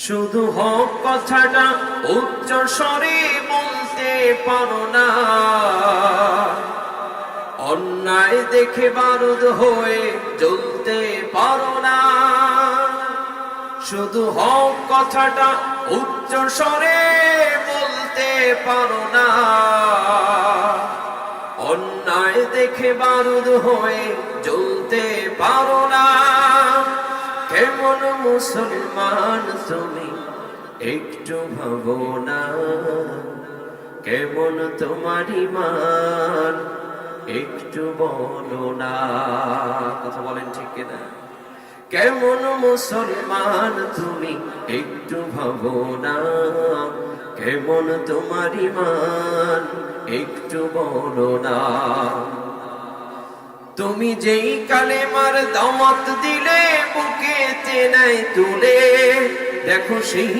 শুধু হক কথাটা উচ্চ স্বরে বলতে পারো না, অন্যায় দেখে বারুদ হয়ে জ্বলতে পারো না। শুধু হক কথাটা উচ্চ স্বরে বলতে পারো না, অন্যায় দেখে বারুদ হয়ে জ্বলতে পারো না। কেমন মুসলমান তুমি একটু ভাবো না, কেমন তোমার ঈমান একটু বলো না। কথা বলেন ঠিক কিনা? কেমন মুসলমান তুমি একটু ভাবো না, কেমন তোমার ঈমান একটু বলো না। তুমি যেই কালেমার দাওয়াত দিলে বুকেতে নাই তুলে, দেখো সেই